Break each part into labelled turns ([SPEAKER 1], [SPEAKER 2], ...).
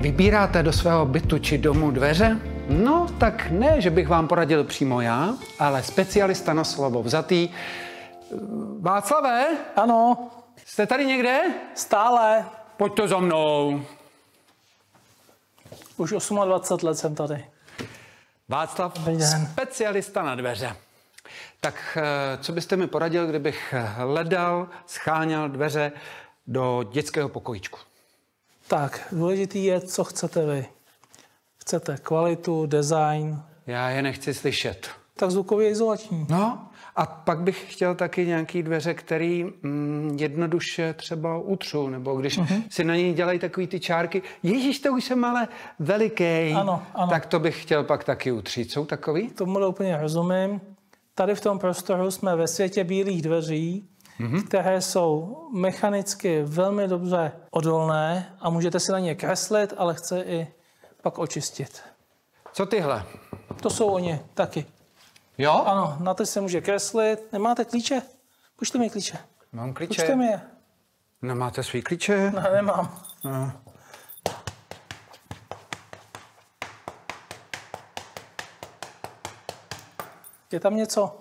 [SPEAKER 1] Vybíráte do svého bytu či domu dveře? No, tak ne, že bych vám poradil přímo já, ale specialista na slovo vzatý. Václave?
[SPEAKER 2] Ano.
[SPEAKER 1] Jste tady někde?
[SPEAKER 2] Stále.
[SPEAKER 1] Pojďte za mnou.
[SPEAKER 2] Už 28 let jsem tady.
[SPEAKER 1] Václav, specialista na dveře. Tak co byste mi poradil, kdybych hledal, scháněl dveře do dětského pokojíčku?
[SPEAKER 2] Tak, důležitý je, co chcete vy. Chcete kvalitu, design?
[SPEAKER 1] Já je nechci slyšet.
[SPEAKER 2] Tak zvukově izolační.
[SPEAKER 1] No, a pak bych chtěl taky nějaký dveře, který jednoduše třeba utřu, nebo když si na něj dělají takový ty čárky. Ježíš, to už jsem ale veliký.
[SPEAKER 2] Ano.
[SPEAKER 1] Tak to bych chtěl pak taky utřít. Jsou takový?
[SPEAKER 2] Tomu úplně rozumím. Tady v tom prostoru jsme ve světě bílých dveří, které jsou mechanicky velmi dobře odolné a můžete si na ně kreslit, ale chce i pak očistit.
[SPEAKER 1] Co tyhle?
[SPEAKER 2] To jsou oni taky.
[SPEAKER 1] Jo?
[SPEAKER 2] Ano, na to se může kreslit. Nemáte klíče? Pušte mi klíče.
[SPEAKER 1] Mám klíče.
[SPEAKER 2] Pušte mi je.
[SPEAKER 1] No, máte svý klíče?
[SPEAKER 2] Ne, nemám.
[SPEAKER 1] No.
[SPEAKER 2] Je tam něco?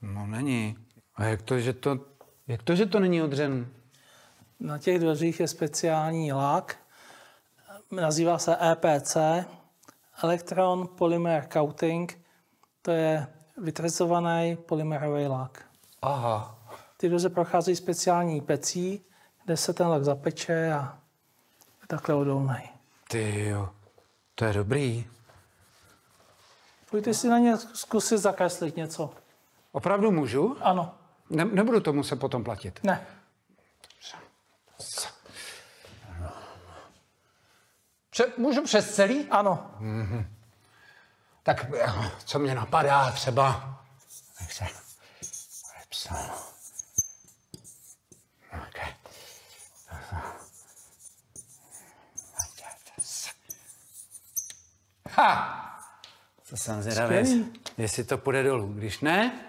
[SPEAKER 1] No, není. A jak to, že to není odřen?
[SPEAKER 2] Na těch dveřích je speciální lák. Nazývá se EPC, Electron Polymer Coating. To je vytracovaný polymerový lák.
[SPEAKER 1] Aha.
[SPEAKER 2] Ty dveře procházejí speciální pecí, kde se ten lak zapeče a je takhle odolný.
[SPEAKER 1] Tyjo, to je dobrý.
[SPEAKER 2] Pojďte si na ně zkusit zakreslit něco.
[SPEAKER 1] Opravdu můžu?
[SPEAKER 2] Ano.
[SPEAKER 1] Nebudu to muset potom platit.
[SPEAKER 2] Ne.
[SPEAKER 1] Můžu přes celý?
[SPEAKER 2] Ano.
[SPEAKER 1] Tak co mě napadá třeba? Jak se vypsal. Okay. Ha! To jsem zvědavý, jestli to půjde dolů. Když ne,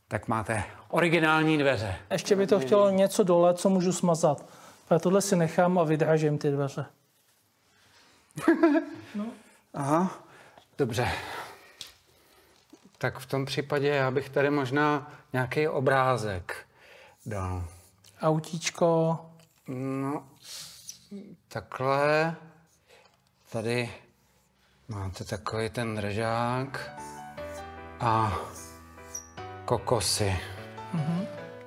[SPEAKER 1] tak máte originální dveře.
[SPEAKER 2] Ještě by to chtělo něco dole, co můžu smazat. A tohle si nechám a vydražím ty dveře.
[SPEAKER 1] No. Aha, dobře. Tak v tom případě já bych tady možná nějaký obrázek dal.
[SPEAKER 2] Autíčko.
[SPEAKER 1] No, takhle. Tady máte takový ten držák a kokosy.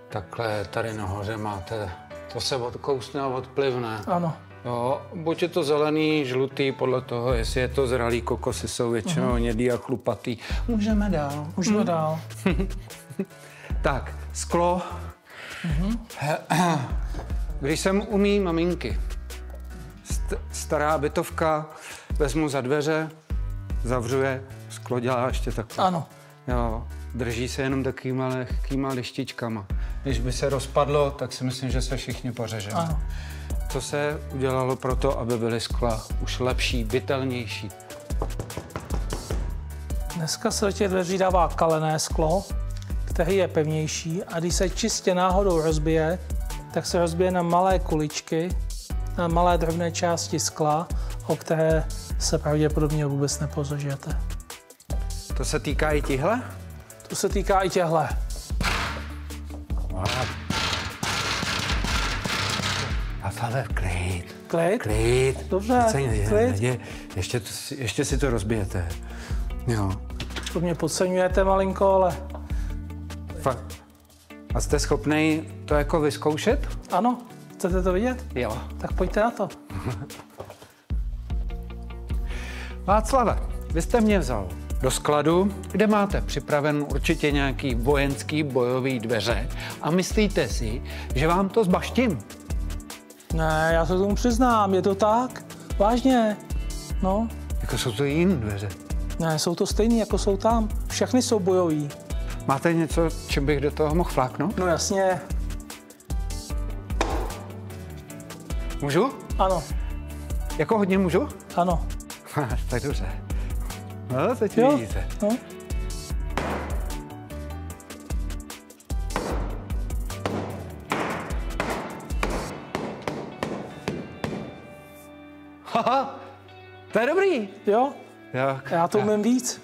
[SPEAKER 1] Takhle tady nahoře máte, to se odkousne a odplivne.
[SPEAKER 2] Ano.
[SPEAKER 1] Jo, buď je to zelený, žlutý, podle toho, jestli je to zralý, kokosy jsou většinou hnědý a chlupatý. Můžeme dál.
[SPEAKER 2] Můžeme dál.
[SPEAKER 1] Tak, sklo. Když jsem u mý maminky, stará bytovka, vezmu za dveře, zavřu je, sklo dělá ještě takhle.
[SPEAKER 2] Ano.
[SPEAKER 1] Jo, drží se jenom takovýma lehkýma lištičkama. Když by se rozpadlo, tak si myslím, že se všichni pořežeme.
[SPEAKER 2] Ano.
[SPEAKER 1] Co se udělalo pro to, aby byly skla už lepší, bytelnější?
[SPEAKER 2] Dneska se do těch dveří dává kalené sklo, který je pevnější a když se čistě náhodou rozbije, tak se rozbije na malé kuličky, na malé drobné části skla, o které se pravděpodobně vůbec nepořežete.
[SPEAKER 1] To se týká i tihle?
[SPEAKER 2] To se týká i těhle.
[SPEAKER 1] Václave, klid.
[SPEAKER 2] Klid?
[SPEAKER 1] Klid.
[SPEAKER 2] Dobře, klid.
[SPEAKER 1] Ještě si to rozbijete. Jo.
[SPEAKER 2] To mě podceňujete malinko, ale...
[SPEAKER 1] Fakt. A jste schopný to jako vyzkoušet?
[SPEAKER 2] Ano. Chcete to vidět?
[SPEAKER 1] Jo.
[SPEAKER 2] Tak pojďte na to.
[SPEAKER 1] Václave, vy jste mě vzal do skladu, kde máte připraven určitě nějaký vojenský bojový dveře a myslíte si, že vám to zbaštím?
[SPEAKER 2] Ne, já se tomu přiznám, je to tak. Vážně. No.
[SPEAKER 1] Jako jsou to jiné dveře.
[SPEAKER 2] Ne, jsou to stejný, jako jsou tam. Všechny jsou bojový.
[SPEAKER 1] Máte něco, čím bych do toho mohl fláknout?
[SPEAKER 2] No jasně.
[SPEAKER 1] Můžu?
[SPEAKER 2] Ano.
[SPEAKER 1] Jako hodně můžu?
[SPEAKER 2] Ano.
[SPEAKER 1] Tak dobře. No, teď
[SPEAKER 2] Jo.
[SPEAKER 1] vidíte.
[SPEAKER 2] No.
[SPEAKER 1] Haha, to je dobrý.
[SPEAKER 2] Jo?
[SPEAKER 1] Jo,
[SPEAKER 2] Já to umím víc.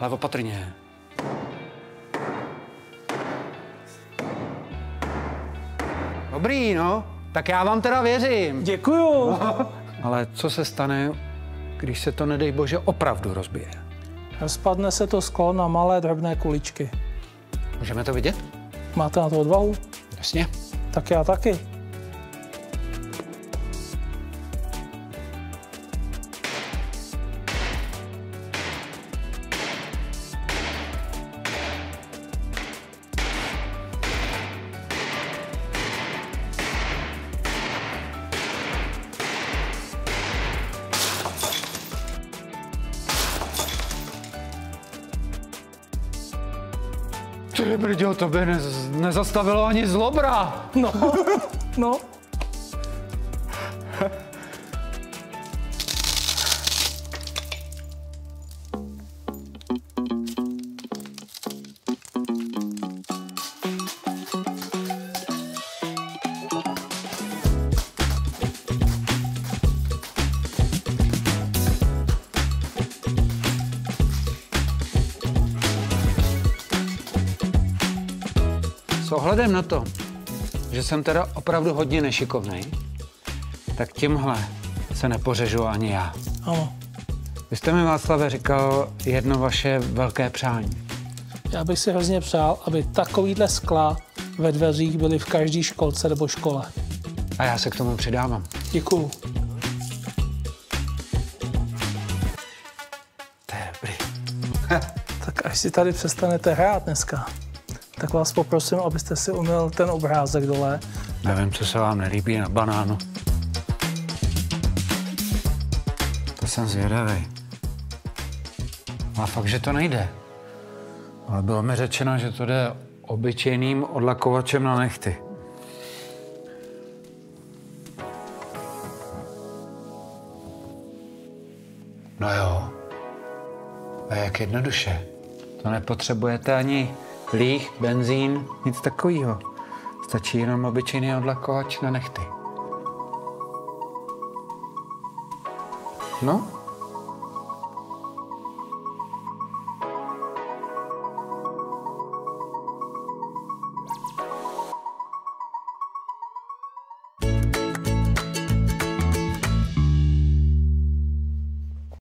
[SPEAKER 1] ale opatrně. Dobrý, no. Tak já vám teda věřím.
[SPEAKER 2] Děkuju.
[SPEAKER 1] Ale co se stane, když se to, nedej bože, opravdu rozbije?
[SPEAKER 2] Rozpadne se to sklo na malé drobné kuličky.
[SPEAKER 1] Můžeme to vidět?
[SPEAKER 2] Máte na to odvahu?
[SPEAKER 1] Jasně.
[SPEAKER 2] Tak já taky.
[SPEAKER 1] Ty brďo, to by nezastavilo ani zlobra.
[SPEAKER 2] No, no.
[SPEAKER 1] S ohledem na to, že jsem teda opravdu hodně nešikovnej, tak tímhle se nepořežu ani já.
[SPEAKER 2] Ano.
[SPEAKER 1] Vy jste mi, Václave, říkal jedno vaše velké přání.
[SPEAKER 2] Já bych si hrozně přál, aby takovýhle skla ve dveřích byly v každé školce nebo škole.
[SPEAKER 1] A já se k tomu přidávám.
[SPEAKER 2] Děkuju.
[SPEAKER 1] To je dobrý.
[SPEAKER 2] Tak až si tady přestanete hrát dneska, tak vás poprosím, abyste si umyl ten obrázek dole.
[SPEAKER 1] Nevím, co se vám nelíbí na banánu. To jsem zvědavý. A fakt, že to nejde. Ale bylo mi řečeno, že to jde obyčejným odlakovačem na nehty. No jo. A jak jednoduše. To nepotřebujete ani líh, benzín, nic takového. Stačí jenom obyčejný odlakovač na nehty. No,